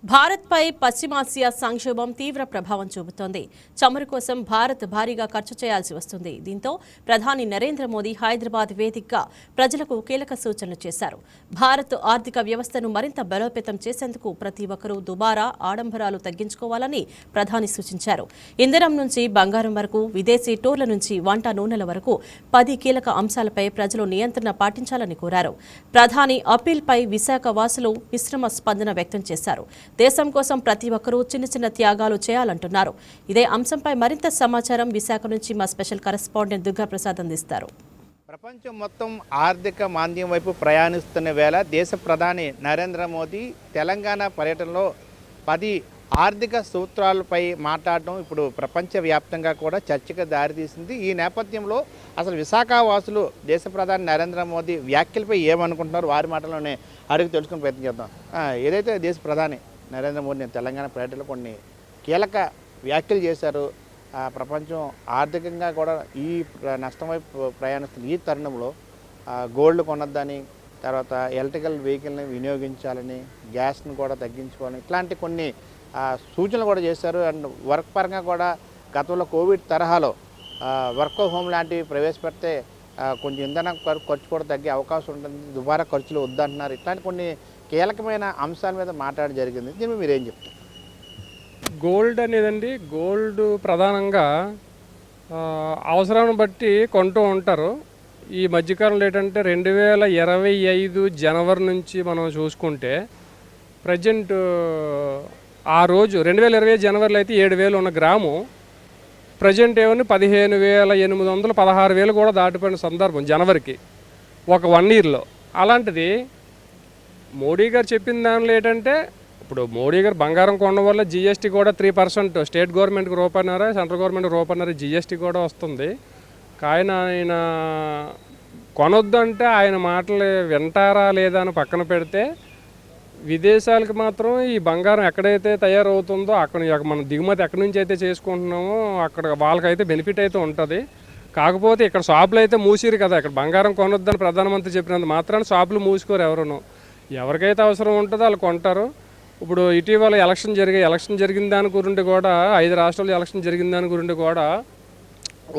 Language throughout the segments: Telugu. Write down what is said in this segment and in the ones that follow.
భారత్పై పశ్చిమాసియా సంక్షోభం తీవ్ర ప్రభావం చూపుతోంది. చమురు కోసం భారత్ భారీగా ఖర్చు చేయాల్సి వస్తుంది. దీంతో ప్రధాని నరేంద్ర మోదీ హైదరాబాద్ వేదికగా ప్రజలకు కీలక సూచనలు చేశారు. భారత్ ఆర్థిక వ్యవస్థను మరింత బలోపేతం చేసేందుకు ప్రతి ఒక్కరూ దుబారా ఆడంబరాలు తగ్గించుకోవాలని ప్రధాని సూచించారు. ఇంధనం నుంచి బంగారం వరకు, విదేశీ టూర్ల నుంచి వంట నూనెల వరకు 10 కీలక అంశాలపై ప్రజలు నియంత్రణ పాటించాలని కోరారు. ప్రధాని అప్పీల్పై విశాఖ వాసులు మిశ్రమ స్పందన వ్యక్తం చేశారు. దేశం కోసం ప్రతి ఒక్కరూ చిన్న చిన్న త్యాగాలు చేయాలంటున్నారు. ఇదే అంశంపై మరింత సమాచారం విశాఖ నుంచి మా స్పెషల్ కరెస్పాండెంట్ దుర్గాప్రసాద్ అందిస్తారు. ప్రపంచం మొత్తం ఆర్థిక మాంద్యం వైపు ప్రయాణిస్తున్న వేళ దేశ ప్రధాని నరేంద్ర మోదీ తెలంగాణ పర్యటనలో 10 ఆర్థిక సూత్రాలపై మాట్లాడడం ఇప్పుడు ప్రపంచవ్యాప్తంగా కూడా చర్చకు దారితీసింది. ఈ నేపథ్యంలో అసలు విశాఖ వాసులు దేశ ప్రధాని నరేంద్ర మోదీ వ్యాఖ్యలపై ఏమనుకుంటున్నారు వారి మాటలోనే అడిగి తెలుసుకుని ప్రయత్నం చేద్దాం. ఏదైతే దేశ ప్రధాని నరేంద్ర మోదీ తెలంగాణ పర్యటనలో కొన్ని కీలక వ్యాఖ్యలు చేశారు. ప్రపంచం ఆర్థికంగా కూడా ఈ నష్టం వైపు ప్రయాణిస్తున్న ఈ తరుణంలో గోల్డ్ కొనొద్దని, తర్వాత ఎలక్ట్రికల్ వెహికల్ని వినియోగించాలని, గ్యాస్ను కూడా తగ్గించుకోవాలని ఇట్లాంటి కొన్ని సూచనలు కూడా చేశారు. అండ్ వర్క్ పరంగా కూడా గతంలో కోవిడ్ తరహాలో వర్క్ హోమ్ లాంటివి ప్రవేశపెడితే కొంచెం ఇంధన ఖర్చు కూడా తగ్గే అవకాశం ఉంటుంది, దుబారా ఖర్చులు వద్దంటున్నారు. ఇట్లాంటి కొన్ని కీలకమైన అంశాల మీద మాట్లాడడం జరిగింది. దీన్ని మీరేం చెప్తారు? గోల్డ్ అనేదండి, గోల్డ్ ప్రధానంగా అవసరాన్ని బట్టి కొంటూ ఉంటారు. ఈ మధ్యకాలంలో ఏంటంటే 2025 జనవరి నుంచి మనం చూసుకుంటే ప్రజెంట్ ఆ రోజు 2025 జనవరిలో అయితే 7,000 ఉన్న గ్రాము ప్రజెంట్ ఏమని 15,800, 16,000 కూడా దాటిపోయిన సందర్భం జనవరికి ఒక 1 ఇయర్లో. అలాంటిది మోడీ గారు చెప్పిన దానిలో ఏంటంటే, ఇప్పుడు మోడీ గారు బంగారం కొనడం వల్ల జిఎస్టీ కూడా 3% స్టేట్ గవర్నమెంట్కి రూపాయన్నర, సెంట్రల్ గవర్నమెంట్కి రూపాయన్నర జిఎస్టీ కూడా వస్తుంది. కానీ ఆయన కొనొద్దంటే ఆయన మాటలు వింటారా లేదా అని పక్కన పెడితే, విదేశాలకు మాత్రం ఈ బంగారం ఎక్కడైతే తయారవుతుందో అక్కడ మనం దిగుమతి ఎక్కడి నుంచి అయితే చేసుకుంటున్నామో అక్కడ వాళ్ళకైతే బెనిఫిట్ అయితే ఉంటుంది. కాకపోతే ఇక్కడ షాపులు అయితే మూసిరు కదా, ఇక్కడ బంగారం కొనొద్దని ప్రధానమంత్రి చెప్పినంత మాత్రాన షాపులు మూసుకోరు. ఎవరికైతే అవసరం ఉంటుందో వాళ్ళు కొంటారు. ఇప్పుడు ఇటీవల ఎలక్షన్ జరిగిన దాని గురించి కూడా 5 రాష్ట్రాల్లో ఎలక్షన్ జరిగిన దాని గురించి కూడా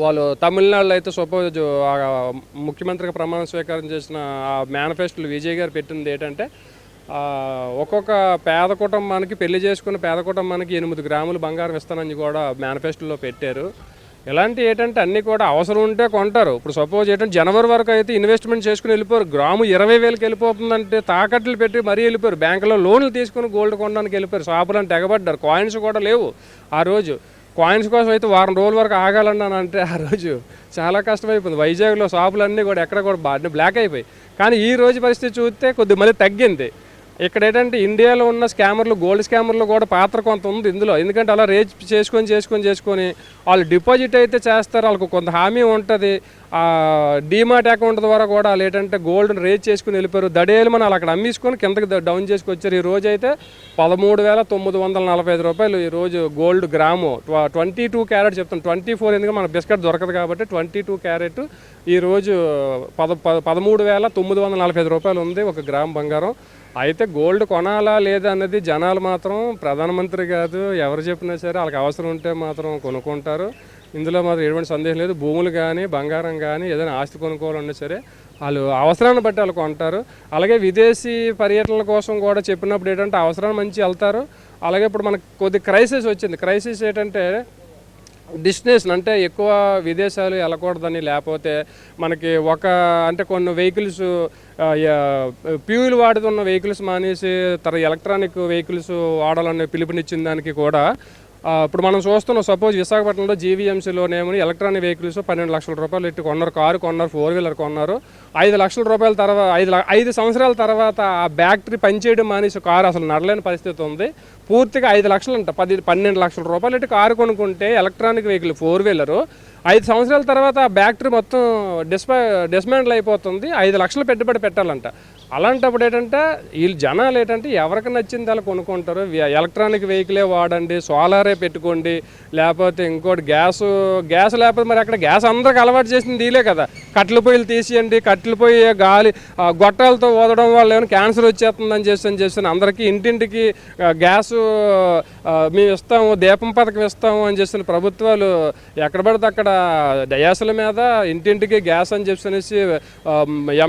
వాళ్ళు తమిళనాడులో అయితే సపోజ్ ముఖ్యమంత్రిగా ప్రమాణ స్వీకారం చేసిన ఆ మేనిఫెస్టోలో విజయ్ గారు పెట్టింది ఏంటంటే, ఒక్కొక్క పేద కుటుంబానికి పెళ్లి చేసుకున్న పేద కుటుంబానికి 8 గ్రాములు బంగారం ఇస్తానని కూడా మేనిఫెస్టోలో పెట్టారు. ఇలాంటి ఏంటంటే అన్నీ కూడా అవసరం ఉంటే కొంటారు. ఇప్పుడు సపోజ్ ఏంటంటే జనవరి వరకు అయితే ఇన్వెస్ట్మెంట్ చేసుకుని వెళ్ళిపోరు. గ్రాము 20,000కి వెళ్ళిపోతుందంటే తాకట్లు పెట్టి మరీ వెళ్ళిపోయారు. బ్యాంకులో లోన్లు తీసుకుని గోల్డ్ కొనడానికి వెళ్ళిపోయారు. షాపులను తెగబడ్డారు. కాయిన్స్ కూడా లేవు. ఆ రోజు కాయిన్స్ కోసం అయితే వారం రోజుల వరకు ఆగాలన్నానంటే ఆ రోజు చాలా కష్టమైపోయింది. వైజాగ్లో షాపులన్నీ కూడా ఎక్కడ కూడా బ్లాక్ అయిపోయి. కానీ ఈ రోజు పరిస్థితి చూస్తే కొద్ది మళ్ళీ తగ్గింది. ఇక్కడ ఏంటంటే ఇండియాలో ఉన్న స్కామర్లు, గోల్డ్ స్కామర్లు కూడా పాత్ర కొంత ఉంది ఇందులో. ఎందుకంటే అలా రేజ్ చేసుకొని వాళ్ళు డిపాజిట్ అయితే చేస్తారు, వాళ్ళకు కొంత హామీ ఉంటుంది. డీమార్ట్ అకౌంట్ ద్వారా కూడా వాళ్ళు ఏంటంటే గోల్డ్ని రేజ్ చేసుకుని వెళ్ళిపోయారు. దడేలు మనం అక్కడ అమ్మేసుకొని కిందకి డౌన్ చేసుకొచ్చారు. ఈ రోజు అయితే 13,945 రూపాయలు ఈరోజు గోల్డ్ గ్రాము. 22 క్యారెట్ చెప్తాను, 24 ఎందుకంటే మన బిస్కెట్ దొరకదు కాబట్టి 22 క్యారెట్ ఈరోజు 13,945 రూపాయలు ఉంది ఒక గ్రామ్ బంగారం. అయితే గోల్డ్ కొనాలా లేదా అన్నది జనాలు మాత్రం, ప్రధానమంత్రి కాదు ఎవరు చెప్పినా సరే వాళ్ళకి అవసరం ఉంటే మాత్రం కొనుక్కుంటారు. ఇందులో మాత్రం ఎటువంటి సందేహం లేదు. భూములు కానీ బంగారం కానీ ఏదైనా ఆస్తి కొనుక్కోవాలన్నా సరే వాళ్ళు అవసరాన్ని బట్టి వాళ్ళు కొంటారు. అలాగే విదేశీ పర్యటనల కోసం కూడా చెప్పినప్పుడు ఏంటంటే అవసరాన్ని మంచి వెళ్తారు. అలాగే ఇప్పుడు మనకు కొద్ది క్రైసిస్ వచ్చింది. క్రైసిస్ ఏంటంటే డెస్టినేషన్ అంటే ఎక్కువ విదేశాలు వెళ్ళకూడదని, లేకపోతే మనకి అంటే కొన్ని వెహికల్స్ ఫ్యూయల్ వాడుతున్న వెహికల్స్ మానేసి ఎలక్ట్రానిక్ వెహికల్స్ వాడాలని పిలుపునిచ్చిన దానికి కూడా ఇప్పుడు మనం చూస్తున్నాం. సపోజ్ విశాఖపట్నంలో జీవీఎంసీలోనేమో ఎలక్ట్రానిక్ వెహికల్స్ 12 లక్షల రూపాయలు పెట్టి కొన్నారు. కారు కొన్నారు, 4-వీలర్ కొన్నారు. 5 లక్షల రూపాయల తర్వాత 5 సంవత్సరాల తర్వాత ఆ బ్యాటరీ పనిచేయడం మానేసి కారు అసలు నడలేని పరిస్థితి ఉంది. పూర్తిగా 5 లక్షలు అంట, 12 లక్షల రూపాయలు పెట్టి కారు కొనుక్కుంటే ఎలక్ట్రానిక్ వెహికల్ 4-వీలరు 5 సంవత్సరాల తర్వాత ఆ బ్యాటరీ మొత్తం డిస్మాండిల్ అయిపోతుంది, 5 లక్షలు పెట్టుబడి పెట్టాలంట. అలాంటప్పుడు ఏంటంటే వీళ్ళు జనాలు ఏంటంటే ఎవరికి నచ్చింది అలా కొనుక్కుంటారు. ఎలక్ట్రానిక్ వెహికలే వాడండి, సోలారే పెట్టుకోండి, లేకపోతే ఇంకోటి గ్యాస్ లేకపోతే మరి అక్కడ గ్యాస్ అందరికి అలవాటు చేసింది వీలే కదా. కట్టెల పొయ్యిలు తీసేయండి, కట్టెల పొయ్యి గాలి గొట్టాలతో ఊదడం వల్ల ఏమైనా క్యాన్సర్ వచ్చేస్తుందని చేస్తాను అందరికీ ఇంటింటికి గ్యాసు మేము ఇస్తాము, దీపం పథకం ఇస్తాము అని చేస్తున్న ప్రభుత్వాలు ఎక్కడ పడితే అక్కడ డయాసుల మీద ఇంటింటికి గ్యాస్ అని చెప్పేసి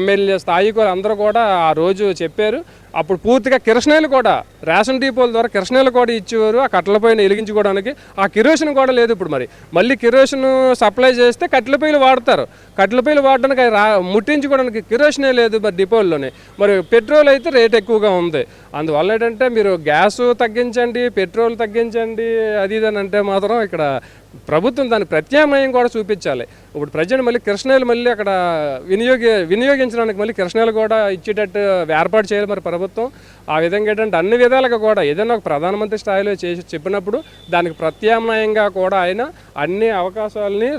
ఎమ్మెల్యే స్థాయికి అందరూ కూడా ఆ రోజు చెప్పారు. అప్పుడు పూర్తిగా కిరసనాయిలు కూడా రేషన్ డిపోల ద్వారా కిరసనాయిలు కూడా ఇచ్చేవారు ఆ కట్టెల పొయ్యిని వెలిగించుకోవడానికి. ఆ కిరోసిన్ కూడా లేదు ఇప్పుడు. మళ్ళీ కిరోసిన్ సప్లై చేస్తే కట్టెల పొయ్యిలు వాడతారు. కట్టెల పొయ్యిలు వాడడానికి ముట్టించుకోవడానికి కిరోసినే లేదు మరి డిపోల్లోనే. మరి పెట్రోల్ అయితే రేట్ ఎక్కువగా ఉంది. అందువల్ల ఏంటంటే మీరు గ్యాస్ తగ్గించండి, పెట్రోల్ తగ్గించండి అది ఇది అని అంటే మాత్రం ఇక్కడ ప్రభుత్వం దానికి ప్రత్యామ్నాయం కూడా చూపించాలి. ఇప్పుడు ప్రజలు మళ్ళీ కిరసనాయిలు మళ్ళీ అక్కడ వినియోగించడానికి మళ్ళీ కిరసనాయిలు కూడా ఇచ్చేటట్టు ఏర్పాటు చేయాలి మరి ప్రభుత్వం. ఆ విధంగా ఏంటంటే అన్ని విధాలుగా కూడా ఏదైనా ఒక ప్రధానమంత్రి స్థాయిలో చేసి చెప్పినప్పుడు దానికి ప్రత్యామ్నాయంగా కూడా ఆయన అన్ని అవకాశాలని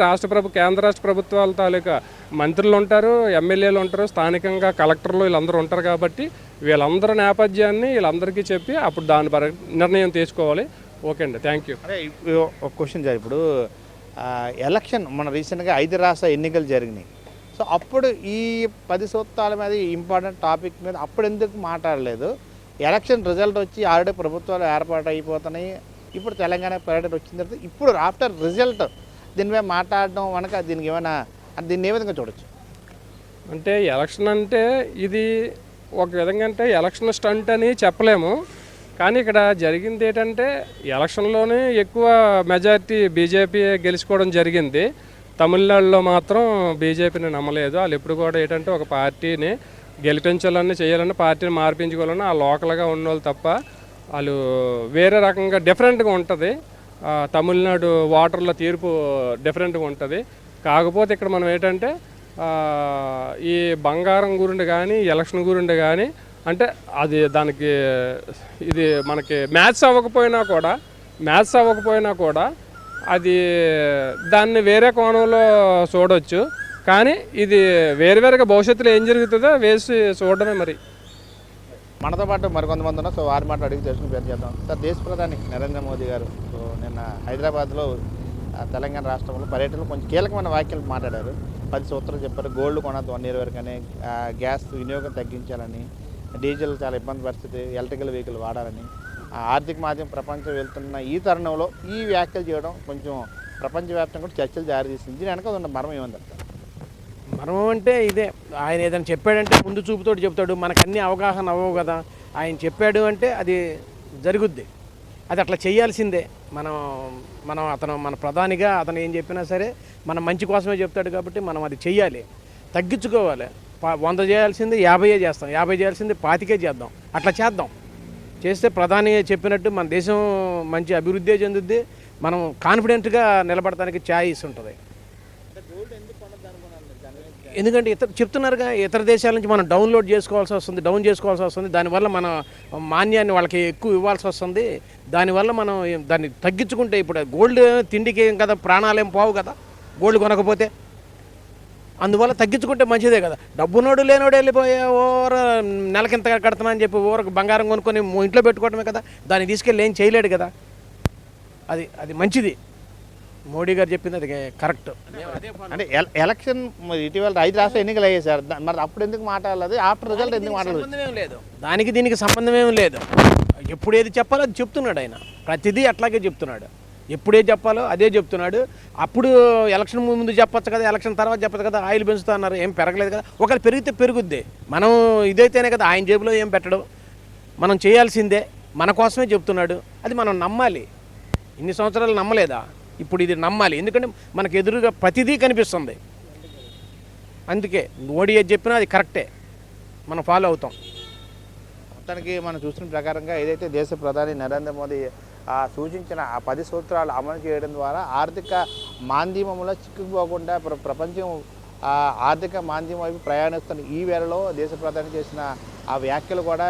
కేంద్ర రాష్ట్ర ప్రభుత్వాల తాలూకా మంత్రులు ఉంటారు, ఎమ్మెల్యేలు ఉంటారు, స్థానికంగా కలెక్టర్లు వీళ్ళందరూ ఉంటారు. కాబట్టి వీళ్ళందరి నేపథ్యాన్ని వీళ్ళందరికీ చెప్పి అప్పుడు దాని నిర్ణయం తీసుకోవాలి. ఓకే అండి, థ్యాంక్ యూ. అదే ఒక క్వశ్చన్ సార్, ఇప్పుడు ఎలక్షన్ మన రీసెంట్గా 5 రాష్ట్ర ఎన్నికలు జరిగినాయి. సో అప్పుడు ఈ 10 సూత్రాల మీద ఇంపార్టెంట్ టాపిక్ మీద అప్పుడు ఎందుకు మాట్లాడలేదు? ఎలక్షన్ రిజల్ట్ వచ్చి ఆల్రెడీ ప్రభుత్వాలు ఏర్పాటు అయిపోతున్నాయి. ఇప్పుడు తెలంగాణ పర్యటన వచ్చిన తర్వాత ఇప్పుడు ఆఫ్టర్ రిజల్ట్ దీని మీద మాట్లాడడం కనుక దీనికి ఏమైనా దీన్ని ఏ విధంగా చూడొచ్చు? అంటే ఎలక్షన్ అంటే ఇది ఒక విధంగా అంటే ఎలక్షన్ స్టంట్ అని చెప్పలేము. కానీ ఇక్కడ జరిగింది ఏంటంటే ఎలక్షన్లోనే ఎక్కువ మెజారిటీ బీజేపీ గెలుచుకోవడం జరిగింది. తమిళనాడులో మాత్రం బీజేపీని నమ్మలేదు. వాళ్ళు ఎప్పుడు కూడా ఏంటంటే ఒక పార్టీని గెలిపించాలని చేయాలని పార్టీని మార్పించుకోవాలని ఆ లోకల్గా ఉన్నవాళ్ళు తప్ప వాళ్ళు వేరే రకంగా డిఫరెంట్గా ఉంటుంది. తమిళనాడు ఓటర్ల తీర్పు డిఫరెంట్గా ఉంటుంది. కాకపోతే ఇక్కడ మనం ఏంటంటే ఈ బంగారం గురించి కానీ ఎలక్షన్ గురించి కానీ అంటే అది దానికి ఇది మనకి మ్యాథ్స్ అవ్వకపోయినా కూడా అది దాన్ని వేరే కోణంలో చూడవచ్చు. కానీ ఇది వేరువేరుగా భవిష్యత్తులో ఏం జరుగుతుందో వేసి చూడడమే. మరి మనతో పాటు మరికొంతమంది ఉన్నారు. సో వారి మాట అడిగి తెలుసుకుని పేరు చేద్దాం. సార్, దేశ ప్రధాని నరేంద్ర మోదీ గారు సో నిన్న హైదరాబాద్లో తెలంగాణ రాష్ట్రంలో పర్యటనలో కొంచెం కీలకమైన వ్యాఖ్యలు మాట్లాడారు. 10 సూత్రాలు చెప్పారు. గోల్డ్ కొనద్దు 1 ఇయర్ వరకనే, గ్యాస్ వినియోగం తగ్గించాలని, డీజిల్ చాలా ఇబ్బంది పరిస్థితి, ఎలక్ట్రికల్ వెహికల్ వాడాలని, ఆర్థిక మాధ్యమం ప్రపంచం వెళ్తున్న ఈ తరుణంలో ఈ వ్యాఖ్యలు చేయడం కొంచెం ప్రపంచవ్యాప్తంగా కూడా చర్చలు జారితీసింది. దీని వెనక ఉన్న మర్మం ఏముందంట? మర్మం అంటే ఇదే, ఆయన ఏదైనా చెప్పాడంటే ముందు చూపుతోటి చెప్తాడు. మనకు అన్ని అవగాహన అవ్వవు కదా. ఆయన చెప్పాడు అంటే అది జరుగుద్ది, అది అట్లా చేయాల్సిందే. మన ప్రధానిగా అతను ఏం చెప్పినా సరే మనం మంచి కోసమే చెప్తాడు కాబట్టి మనం అది చెయ్యాలి, తగ్గించుకోవాలి. 100 చేయాల్సింది 50 చేస్తాం, 50 చేయాల్సింది 25 చేద్దాం. అట్లా చేస్తే ప్రధాని చెప్పినట్టు మన దేశం మంచి అభివృద్ధి చెందుద్ది. మనం కాన్ఫిడెంట్గా నిలబడటానికి ఛాయిస్ ఉంటుంది. ఎందుకంటే చెప్తున్నారుగా ఇతర దేశాల నుంచి మనం డౌన్ చేసుకోవాల్సి వస్తుంది. దానివల్ల మన మాన్యాన్ని వాళ్ళకి ఎక్కువ ఇవ్వాల్సి వస్తుంది. దానివల్ల మనం దాన్ని తగ్గించుకుంటే, ఇప్పుడు గోల్డ్ తిండికి ఏం కదా, ప్రాణాలేం పోవు కదా గోల్డ్ కొనకపోతే. అందువల్ల తగ్గించుకుంటే మంచిదే కదా. డబ్బునోడు లేనోడు వెళ్ళిపోయే ఓర నెలకింత కడుతున్నా అని చెప్పి ఊరకు బంగారం కొనుక్కొని ఇంట్లో పెట్టుకోవడమే కదా. దాన్ని తీసుకెళ్ళి ఏం చేయలేడు కదా. అది మంచిది. మోడీ గారు చెప్పింది అది కరెక్ట్. అంటే ఎలక్షన్ ఇటీవల 5 రాష్ట్ర ఎన్నికలు అయ్యాయి సార్, మరి అప్పుడు ఎందుకు మాట్లాడలేదు? ఆఫ్టర్ రిజల్ట్ ఎందుకు మాట్లాడలేదు? సంబంధం లేదు దానికి, దీనికి సంబంధం ఏం లేదు. ఎప్పుడు ఏది చెప్పాలో అది చెప్తున్నాడు ఆయన. ప్రతిదీ అట్లాగే చెప్తున్నాడు. ఎప్పుడే చెప్పాలో అదే చెప్తున్నాడు. అప్పుడు ఎలక్షన్ ముందు చెప్పొచ్చు కదా, ఎలక్షన్ తర్వాత చెప్పచ్చు కదా. ఆయిల్ పెంచుతా అన్నారు, ఏం పెరగలేదు కదా. ఒకవేళ పెరిగితే పెరుగుద్ది. మనం ఇదైతేనే కదా, ఆయన జేబులో ఏం పెట్టడం. మనం చేయాల్సిందే, మన కోసమే చెప్తున్నాడు. అది మనం నమ్మాలి. ఇన్ని సంవత్సరాలు నమ్మలేదా? ఇప్పుడు ఇది నమ్మాలి. ఎందుకంటే మనకు ఎదురుగా ప్రతిదీ కనిపిస్తుంది. అందుకే మోడీ ఏది చెప్పినా అది కరెక్టే, మనం ఫాలో అవుతాం. మొత్తానికి మనం చూసిన ప్రకారంగా ఏదైతే దేశ ప్రధాని నరేంద్ర మోదీ సూచించిన ఆ 10 సూత్రాలు అమలు చేయడం ద్వారా ఆర్థిక మాంద్యమంలో చిక్కుకుపోకుండా ప్రపంచం ఆర్థిక మాంద్యం వైపు ప్రయాణిస్తున్న ఈ వేళలో దేశ ప్రధాని చేసిన ఆ వ్యాఖ్యలు కూడా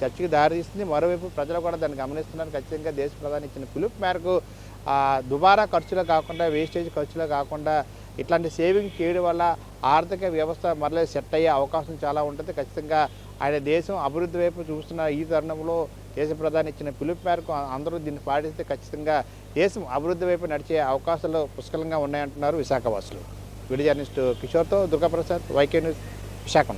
చర్చకి దారితీస్తుంది. మరోవైపు ప్రజలు కూడా దాన్ని గమనిస్తున్నారు. ఖచ్చితంగా దేశ ప్రధాని ఇచ్చిన పిలుపు మేరకు దుబారా ఖర్చులు కాకుండా, వేస్టేజ్ ఖర్చులు కాకుండా ఇట్లాంటి సేవింగ్ చేయడం వల్ల ఆర్థిక వ్యవస్థ మరలే సెట్ అయ్యే అవకాశం చాలా ఉంటుంది. ఖచ్చితంగా ఆయన దేశం అభివృద్ధి వైపు చూస్తున్న ఈ తరుణంలో దేశ ప్రధాని ఇచ్చిన పిలుపు మేరకు అందరూ దీన్ని పాటిస్తే ఖచ్చితంగా దేశం అభివృద్ధి వైపు నడిచే అవకాశాలు పుష్కలంగా ఉన్నాయంటున్నారు విశాఖవాసులు. వీడియో జర్నలిస్టు కిషోర్తో దుర్గాప్రసాద్, వైకే న్యూస్, విశాఖ.